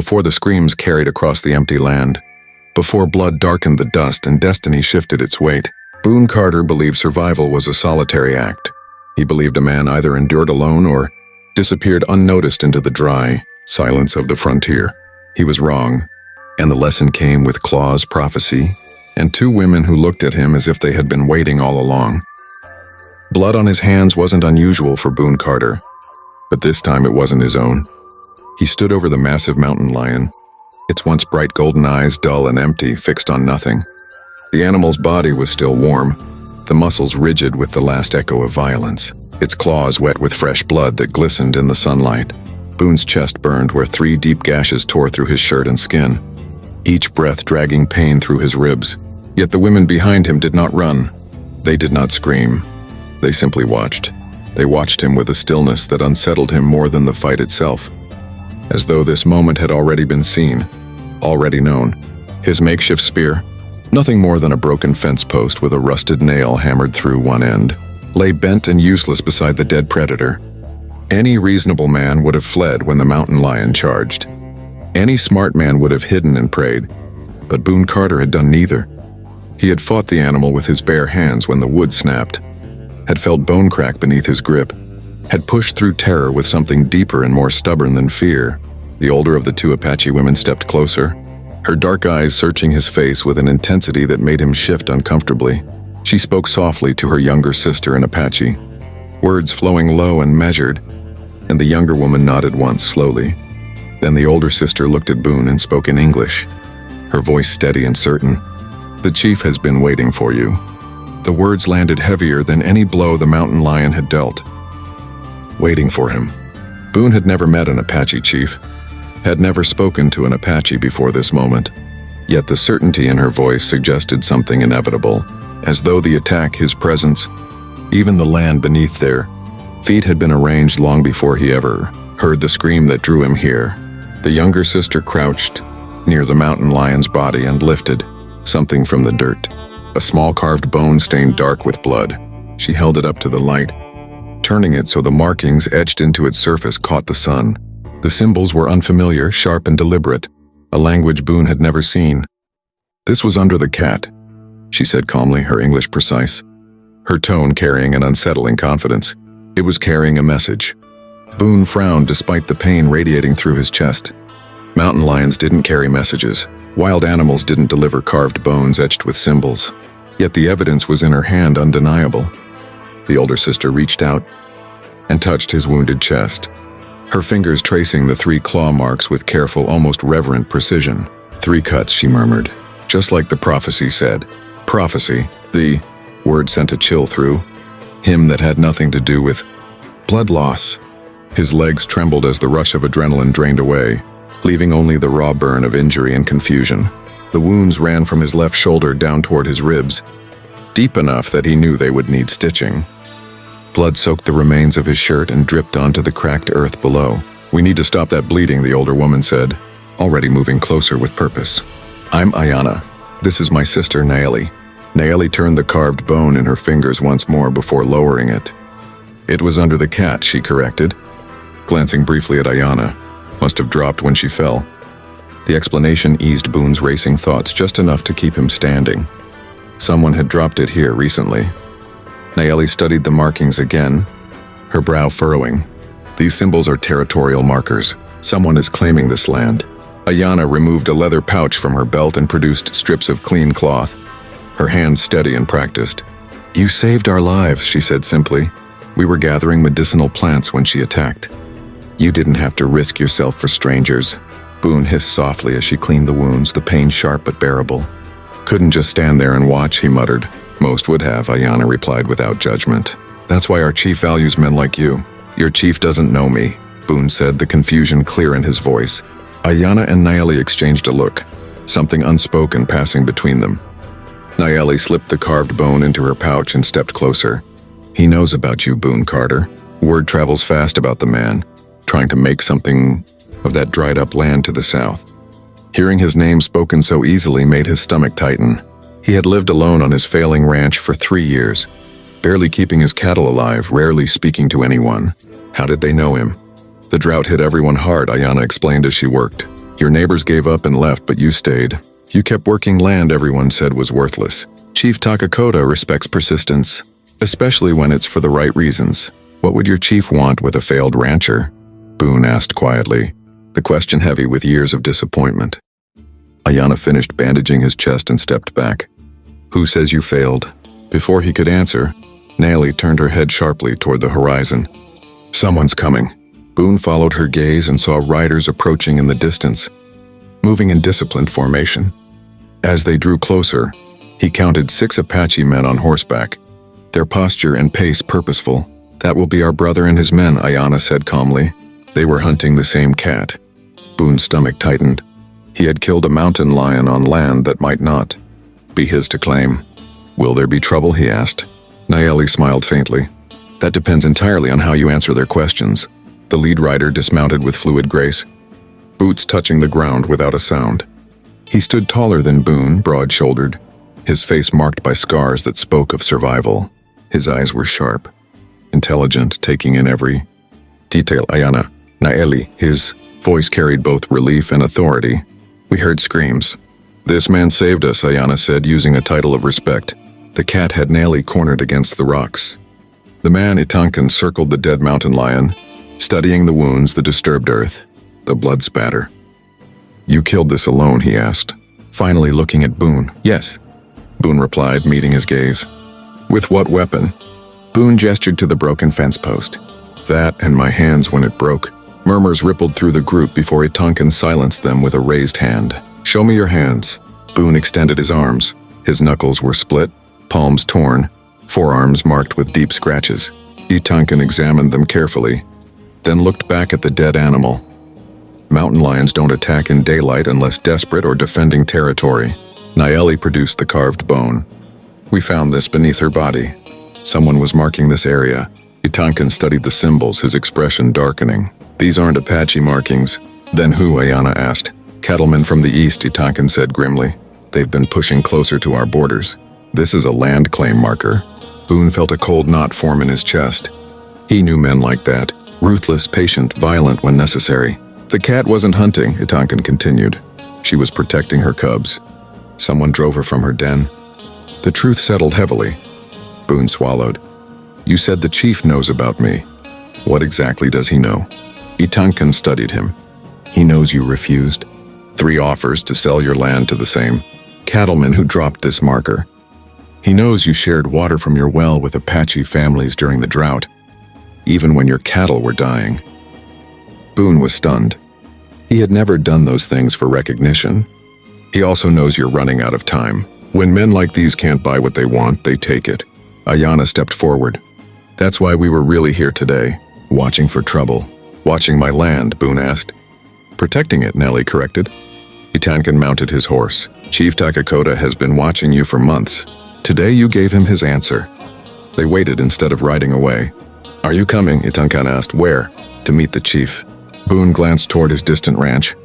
before the screams carried across the empty land, before blood darkened the dust and destiny shifted its weight. Boone Carter believed survival was a solitary act. He believed a man either endured alone or disappeared unnoticed into the dry silence of the frontier. He was wrong, and the lesson came with Claw's prophecy and two women who looked at him as if they had been waiting all along. Blood on his hands wasn't unusual for Boone Carter, but this time it wasn't his own. He stood over the massive mountain lion, its once bright golden eyes dull and empty, fixed on nothing. The animal's body was still warm, the muscles rigid with the last echo of violence, its claws wet with fresh blood that glistened in the sunlight. Boone's chest burned where 3 deep gashes tore through his shirt and skin, each breath dragging pain through his ribs. Yet the women behind him did not run. They did not scream. They simply watched. They watched him with a stillness that unsettled him more than the fight itself, as though this moment had already been seen, already known. His makeshift spear, nothing more than a broken fence post with a rusted nail hammered through one end, lay bent and useless beside the dead predator. Any reasonable man would have fled when the mountain lion charged. Any smart man would have hidden and prayed, but Boone Carter had done neither. He had fought the animal with his bare hands when the wood snapped, had felt bone crack beneath his grip, had pushed through terror with something deeper and more stubborn than fear. The older of the 2 Apache women stepped closer, her dark eyes searching his face with an intensity that made him shift uncomfortably. She spoke softly to her younger sister in Apache, words flowing low and measured, and the younger woman nodded once slowly. Then the older sister looked at Boone and spoke in English, her voice steady and certain. "The chief has been waiting for you." The words landed heavier than any blow the mountain lion had dealt. Waiting for him. Boone had never met an Apache chief, had never spoken to an Apache before this moment. Yet the certainty in her voice suggested something inevitable, as though the attack, his presence, even the land beneath their feet had been arranged long before he ever heard the scream that drew him here. The younger sister crouched near the mountain lion's body and lifted something from the dirt. A small carved bone stained dark with blood. She held it up to the light, turning it so the markings etched into its surface caught the sun. The symbols were unfamiliar, sharp and deliberate, a language Boone had never seen. "This was under the cat," she said calmly, her English precise, her tone carrying an unsettling confidence. It was carrying a message. Boone frowned despite the pain radiating through his chest. Mountain lions didn't carry messages. Wild animals didn't deliver carved bones etched with symbols. Yet the evidence was in her hand, undeniable. The older sister reached out and touched his wounded chest, her fingers tracing the 3 claw marks with careful, almost reverent precision. 3 cuts, she murmured, just like the prophecy said. Prophecy, the word sent a chill through him that had nothing to do with blood loss. His legs trembled as the rush of adrenaline drained away, leaving only the raw burn of injury and confusion. The wounds ran from his left shoulder down toward his ribs, deep enough that he knew they would need stitching. Blood soaked the remains of his shirt and dripped onto the cracked earth below. "We need to stop that bleeding," the older woman said, already moving closer with purpose. "I'm Ayana. This is my sister, Nayeli." Nayeli turned the carved bone in her fingers once more before lowering it. "It was under the cat," she corrected, glancing briefly at Ayana. Must have dropped when she fell. The explanation eased Boone's racing thoughts just enough to keep him standing. Someone had dropped it here recently. Nayeli studied the markings again, her brow furrowing. "These symbols are territorial markers. Someone is claiming this land." Ayana removed a leather pouch from her belt and produced strips of clean cloth, her hands steady and practiced. "You saved our lives," she said simply. "We were gathering medicinal plants when she attacked. You didn't have to risk yourself for strangers." Boone hissed softly as she cleaned the wounds, the pain sharp but bearable. "Couldn't just stand there and watch," he muttered. "Most would have," Ayana replied without judgment. "That's why our chief values men like you." "Your chief doesn't know me," Boone said, the confusion clear in his voice. Ayana and Nayeli exchanged a look, something unspoken passing between them. Nayeli slipped the carved bone into her pouch and stepped closer. "He knows about you, Boone Carter. Word travels fast about the man, trying to make something of that dried-up land to the south." Hearing his name spoken so easily made his stomach tighten. He had lived alone on his failing ranch for 3 years, barely keeping his cattle alive, rarely speaking to anyone. How did they know him? The drought hit everyone hard, Ayana explained as she worked. Your neighbors gave up and left, but you stayed. You kept working land everyone said was worthless. Chief Takakota respects persistence, especially when it's for the right reasons. What would your chief want with a failed rancher? Boone asked quietly, the question heavy with years of disappointment. Ayana finished bandaging his chest and stepped back. Who says you failed? Before he could answer, Nellie turned her head sharply toward the horizon. Someone's coming. Boone followed her gaze and saw riders approaching in the distance, moving in disciplined formation. As they drew closer, he counted 6 Apache men on horseback, their posture and pace purposeful. That will be our brother and his men, Ayana said calmly. They were hunting the same cat. Boone's stomach tightened. He had killed a mountain lion on land that might not be his to claim. Will there be trouble, he asked. Nellie smiled faintly. That depends entirely on how you answer their questions. The lead rider dismounted with fluid grace, boots touching the ground without a sound. He stood taller than Boone, broad-shouldered, his face marked by scars that spoke of survival. His eyes were sharp, intelligent, taking in every detail. Ayana, Nellie, his voice carried both relief and authority. We heard screams. This man saved us, Ayana said, using a title of respect. The cat had Nellie cornered against the rocks. The man, Itankan, circled the dead mountain lion, studying the wounds, the disturbed earth, the blood spatter. You killed this alone, he asked, finally looking at Boone. Yes, Boone replied, meeting his gaze. With what weapon? Boone gestured to the broken fence post. That and my hands when it broke. Murmurs rippled through the group before Itankan silenced them with a raised hand. Show me your hands. Boone extended his arms. His knuckles were split, palms torn, forearms marked with deep scratches. Itankan examined them carefully, then looked back at the dead animal. Mountain lions don't attack in daylight unless desperate or defending territory. Nellie produced the carved bone. We found this beneath her body. Someone was marking this area. Itankan studied the symbols, his expression darkening. These aren't Apache markings. Then who? Ayana asked. Cattlemen from the east, Itankan said grimly. They've been pushing closer to our borders. This is a land claim marker. Boone felt a cold knot form in his chest. He knew men like that, ruthless, patient, violent when necessary. The cat wasn't hunting, Itankan continued. She was protecting her cubs. Someone drove her from her den. The truth settled heavily. Boone swallowed. You said the chief knows about me. What exactly does he know? Itankan studied him. He knows you refused. 3 offers to sell your land to the same cattlemen who dropped this marker. He knows you shared water from your well with Apache families during the drought, even when your cattle were dying. Boone was stunned. He had never done those things for recognition. He also knows you're running out of time. When men like these can't buy what they want, they take it. Ayana stepped forward. That's why we were really here today, watching for trouble. Watching my land, Boone asked. Protecting it, Nellie corrected. Itankan mounted his horse. Chief Takakota has been watching you for months. Today you gave him his answer. They waited instead of riding away. Are you coming? Itankan asked. Where? To meet the chief. Boone glanced toward his distant ranch.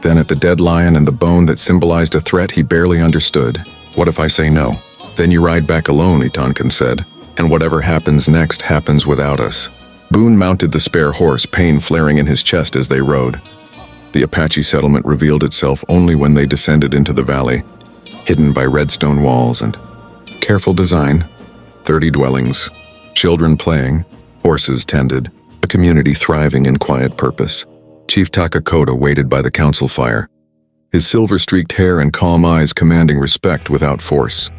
Then at the dead lion and the bone that symbolized a threat he barely understood. What if I say no? Then you ride back alone, Itankan said. And whatever happens next happens without us. Boone mounted the spare horse, pain flaring in his chest as they rode. The Apache settlement revealed itself only when they descended into the valley, hidden by redstone walls and careful design. 30 dwellings, children playing, horses tended, a community thriving in quiet purpose. Chief Takakota waited by the council fire, his silver-streaked hair and calm eyes commanding respect without force.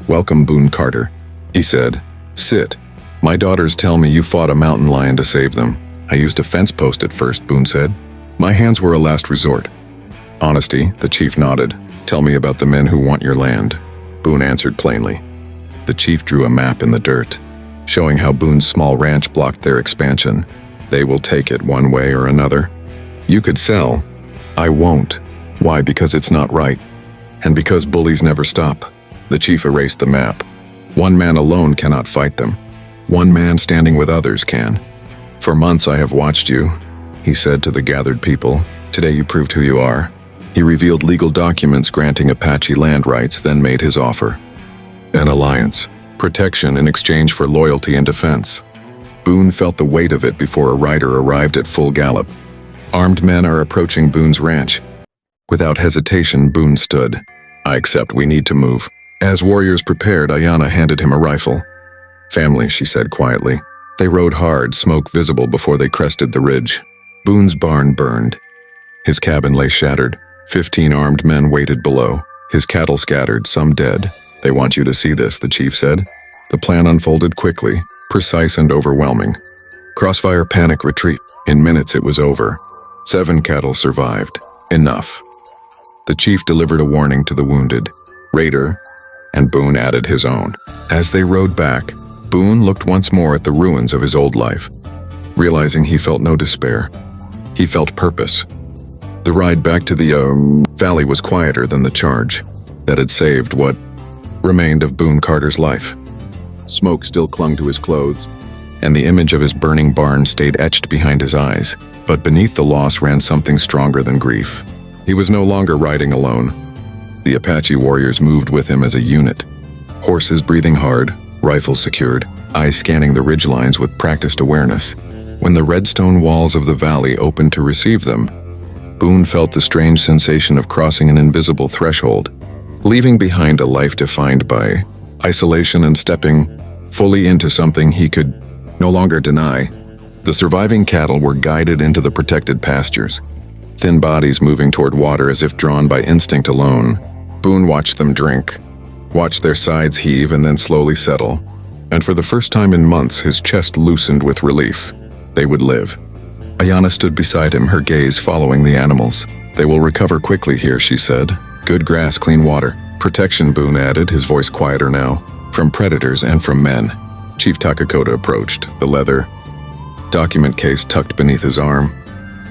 Welcome, Boone Carter, he said. Sit. My daughters tell me you fought a mountain lion to save them. I used a fence post at first, Boone said. My hands were a last resort. Honesty, the chief nodded. Tell me about the men who want your land. Boone answered plainly. The chief drew a map in the dirt, showing how Boone's small ranch blocked their expansion. They will take it one way or another. You could sell. I won't. Why? Because it's not right. And because bullies never stop. The chief erased the map. One man alone cannot fight them. One man standing with others can. For months I have watched you, he said to the gathered people. Today you proved who you are. He revealed legal documents granting Apache land rights, then made his offer. An alliance. Protection in exchange for loyalty and defense. Boone felt the weight of it before a rider arrived at full gallop. Armed men are approaching Boone's ranch. Without hesitation, Boone stood. "I accept, we need to move." As warriors prepared, Ayana handed him a rifle. "Family," she said quietly. They rode hard, smoke visible before they crested the ridge. Boone's barn burned. His cabin lay shattered. 15 armed men waited below. His cattle scattered, some dead. "They want you to see this," the chief said. The plan unfolded quickly, precise and overwhelming. Crossfire, panic, retreat. In minutes it was over. 7 cattle survived. Enough. The chief delivered a warning to the wounded. Raider, and Boone added his own. As they rode back, Boone looked once more at the ruins of his old life. Realizing he felt no despair. He felt purpose. The ride back to the valley was quieter than the charge that had saved what remained of Boone Carter's life. Smoke still clung to his clothes, and the image of his burning barn stayed etched behind his eyes. But beneath the loss ran something stronger than grief. He was no longer riding alone. The Apache warriors moved with him as a unit. Horses breathing hard, rifles secured, eyes scanning the ridgelines with practiced awareness. When the redstone walls of the valley opened to receive them, Boone felt the strange sensation of crossing an invisible threshold, leaving behind a life defined by isolation and stepping fully into something he could no longer deny. The surviving cattle were guided into the protected pastures, thin bodies moving toward water as if drawn by instinct alone. Boone watched them drink, watched their sides heave and then slowly settle, and for the first time in months his chest loosened with relief. They would live. Ayana stood beside him, her gaze following the animals. "They will recover quickly here," she said. "Good grass, clean water. Protection," Boone added, his voice quieter now, "from predators and from men." Chief Takakota approached, the leather document case tucked beneath his arm.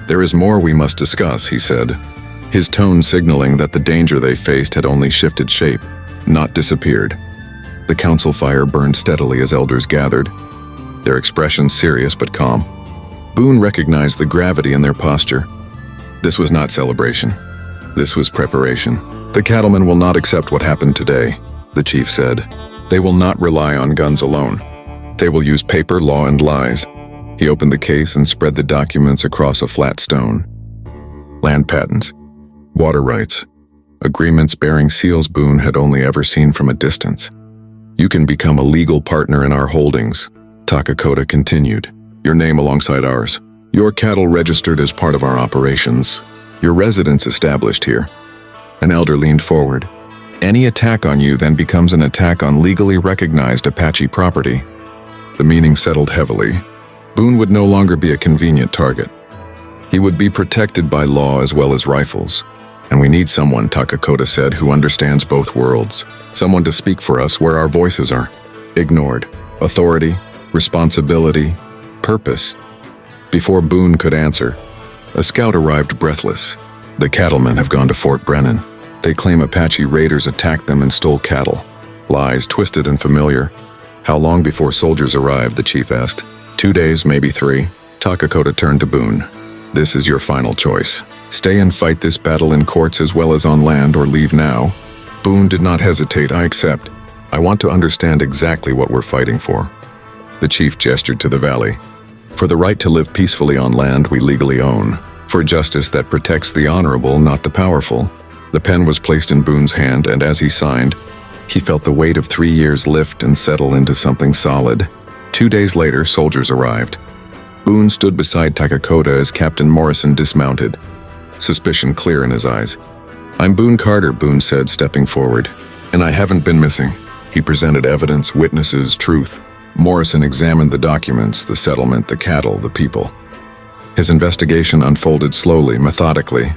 "There is more we must discuss," he said, his tone signaling that the danger they faced had only shifted shape, not disappeared. The council fire burned steadily as elders gathered, their expressions serious but calm. Boone recognized the gravity in their posture. This was not celebration. This was preparation. "The cattlemen will not accept what happened today," the chief said. "They will not rely on guns alone. They will use paper, law, and lies." He opened the case and spread the documents across a flat stone. Land patents, water rights, agreements bearing seals Boone had only ever seen from a distance. "You can become a legal partner in our holdings," Takakota continued. "Your name alongside ours. Your cattle registered as part of our operations. Your residence established here." An elder leaned forward. "Any attack on you then becomes an attack on legally recognized Apache property." The meaning settled heavily. Boone would no longer be a convenient target. He would be protected by law as well as rifles. "And we need someone," Takakota said, "who understands both worlds. Someone to speak for us where our voices are ignored. Authority, responsibility, purpose." Before Boone could answer, a scout arrived breathless. "The cattlemen have gone to Fort Brennan. They claim Apache raiders attacked them and stole cattle." Lies, twisted and familiar. "How long before soldiers arrived?" the chief asked. 2 days, maybe 3. Takakota turned to Boone. "This is your final choice. Stay and fight this battle in courts as well as on land, or leave now." Boone did not hesitate. "I accept. I want to understand exactly what we're fighting for." The chief gestured to the valley. "For the right to live peacefully on land we legally own. For justice that protects the honorable, not the powerful." The pen was placed in Boone's hand, and as he signed, he felt the weight of 3 years lift and settle into something solid. 2 days later, soldiers arrived. Boone stood beside Takakota as Captain Morrison dismounted, suspicion clear in his eyes. "I'm Boone Carter," Boone said, stepping forward. "And I haven't been missing." He presented evidence, witnesses, truth. Morrison examined the documents, the settlement, the cattle, the people. His investigation unfolded slowly, methodically,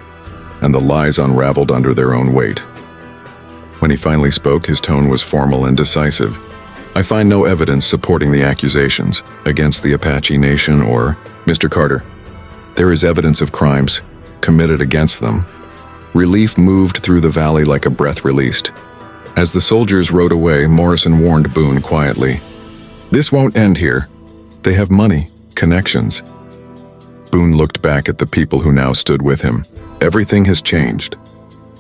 and the lies unraveled under their own weight. When he finally spoke, his tone was formal and decisive. "I find no evidence supporting the accusations against the Apache Nation or Mr. Carter. There is evidence of crimes committed against them." Relief moved through the valley like a breath released. As the soldiers rode away, Morrison warned Boone quietly. "This won't end here. They have money, connections." Boone looked back at the people who now stood with him. Everything has changed.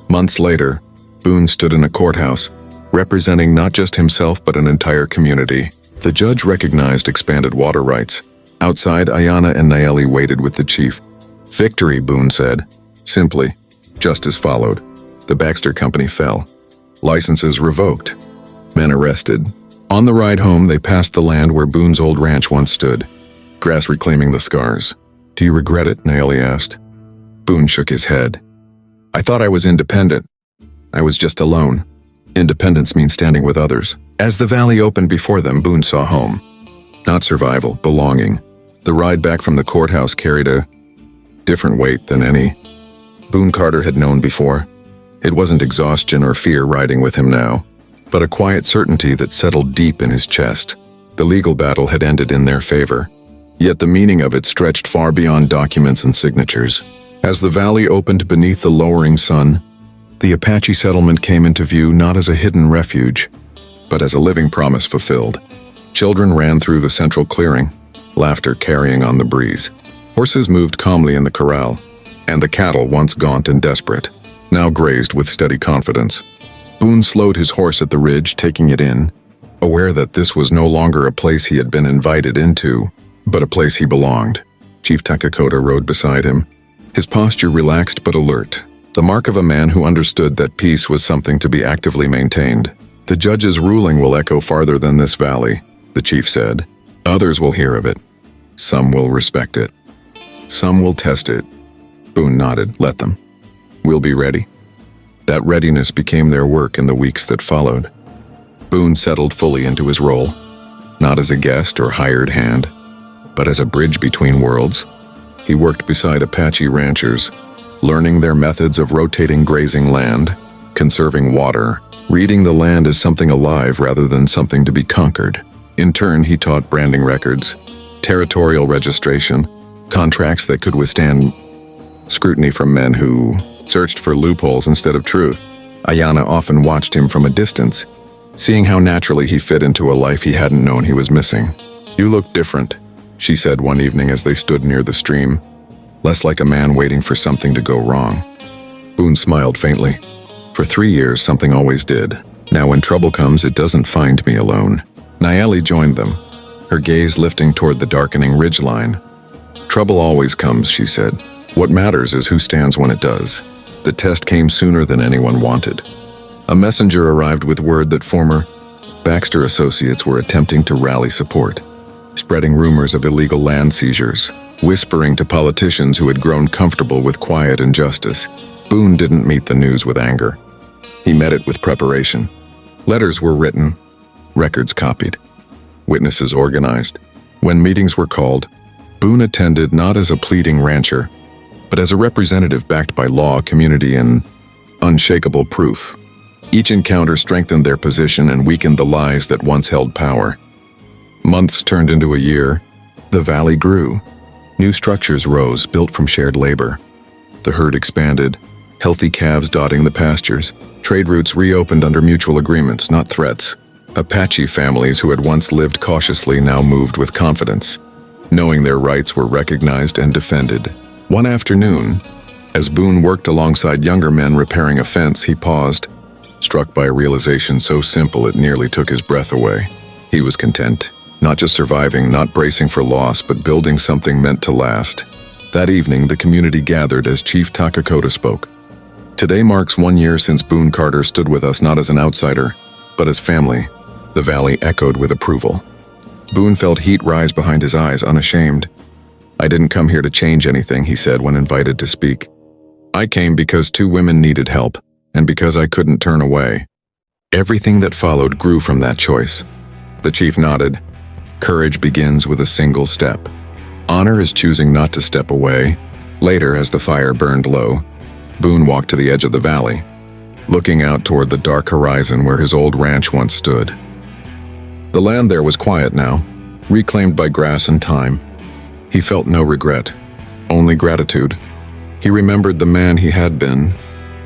Months later, Boone stood in a courthouse, representing not just himself but an entire community. The judge recognized expanded water rights. Outside, Ayana and Nayeli waited with the chief. "Victory," Boone said, simply. Justice followed. The Baxter Company fell. Licenses revoked. Men arrested. On the ride home, they passed the land where Boone's old ranch once stood, grass reclaiming the scars. "Do you regret it?" Naomi asked. Boone shook his head. "I thought I was independent. I was just alone. Independence means standing with others." As the valley opened before them, Boone saw home. Not survival, belonging. The ride back from the courthouse carried a different weight than any Boone Carter had known before. It wasn't exhaustion or fear riding with him now, but a quiet certainty that settled deep in his chest. The legal battle had ended in their favor, yet the meaning of it stretched far beyond documents and signatures. As the valley opened beneath the lowering sun, the Apache settlement came into view not as a hidden refuge, but as a living promise fulfilled. Children ran through the central clearing, laughter carrying on the breeze. Horses moved calmly in the corral, and the cattle, once gaunt and desperate, now grazed with steady confidence. Boone slowed his horse at the ridge, taking it in, aware that this was no longer a place he had been invited into, but a place he belonged. Chief Takakota rode beside him, his posture relaxed but alert, the mark of a man who understood that peace was something to be actively maintained. "The judge's ruling will echo farther than this valley," the chief said. "Others will hear of it. Some will respect it. Some will test it." Boone nodded. "Let them. We'll be ready." That readiness became their work in the weeks that followed. Boone settled fully into his role, not as a guest or hired hand, but as a bridge between worlds. He worked beside Apache ranchers, learning their methods of rotating grazing land, conserving water, reading the land as something alive rather than something to be conquered. In turn, he taught branding records, territorial registration, contracts that could withstand scrutiny from men who searched for loopholes instead of truth. Ayanna often watched him from a distance, seeing how naturally he fit into a life he hadn't known he was missing. "You look different," she said one evening as they stood near the stream, less like a man waiting for something to go wrong. Boone smiled faintly. "For 3 years, something always did. Now when trouble comes, it doesn't find me alone." Nayeli joined them, her gaze lifting toward the darkening ridgeline. "Trouble always comes," she said. "What matters is who stands when it does." The test came sooner than anyone wanted. A messenger arrived with word that former Baxter associates were attempting to rally support, spreading rumors of illegal land seizures, whispering to politicians who had grown comfortable with quiet and justice. Boone didn't meet the news with anger. He met it with preparation. Letters were written, records copied, witnesses organized. When meetings were called, Boone attended not as a pleading rancher, but as a representative backed by law, community, and unshakable proof. Each encounter strengthened their position and weakened the lies that once held power. Months turned into a year. The valley grew. New structures rose, built from shared labor. The herd expanded, healthy calves dotting the pastures. Trade routes reopened under mutual agreements, not threats. Apache families who had once lived cautiously now moved with confidence, knowing their rights were recognized and defended. One afternoon, as Boone worked alongside younger men repairing a fence, he paused, struck by a realization so simple it nearly took his breath away. He was content, not just surviving, not bracing for loss, but building something meant to last. That evening, the community gathered as Chief Takakota spoke. "Today marks 1 year since Boone Carter stood with us not as an outsider, but as family." The valley echoed with approval. Boone felt heat rise behind his eyes, unashamed. "I didn't come here to change anything," he said when invited to speak. "I came because 2 women needed help, and because I couldn't turn away." Everything that followed grew from that choice. The chief nodded. Courage begins with a single step. Honor is choosing not to step away. Later, as the fire burned low, Boone walked to the edge of the valley, looking out toward the dark horizon where his old ranch once stood. The land there was quiet now, reclaimed by grass and time. He felt no regret, only gratitude. He remembered the man he had been,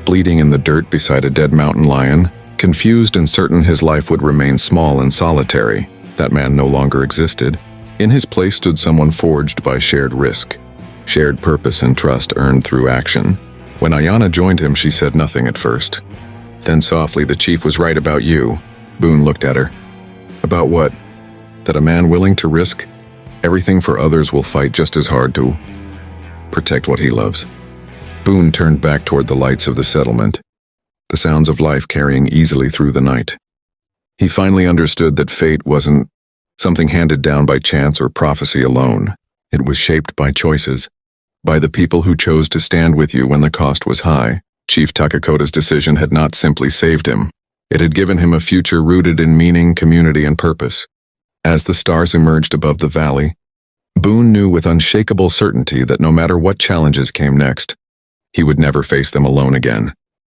bleeding in the dirt beside a dead mountain lion, confused and certain his life would remain small and solitary. That man no longer existed. In his place stood someone forged by shared risk, shared purpose and trust earned through action. When Ayanna joined him, she said nothing at first. Then softly, "The chief was right about you." Boone looked at her. "About what?" "That a man willing to risk everything for others will fight just as hard to protect what he loves." Boone turned back toward the lights of the settlement, the sounds of life carrying easily through the night. He finally understood that fate wasn't something handed down by chance or prophecy alone. It was shaped by choices, by the people who chose to stand with you when the cost was high. Chief Takakota's decision had not simply saved him. It had given him a future rooted in meaning, community, and purpose. As the stars emerged above the valley, Boone knew with unshakable certainty that no matter what challenges came next, he would never face them alone again.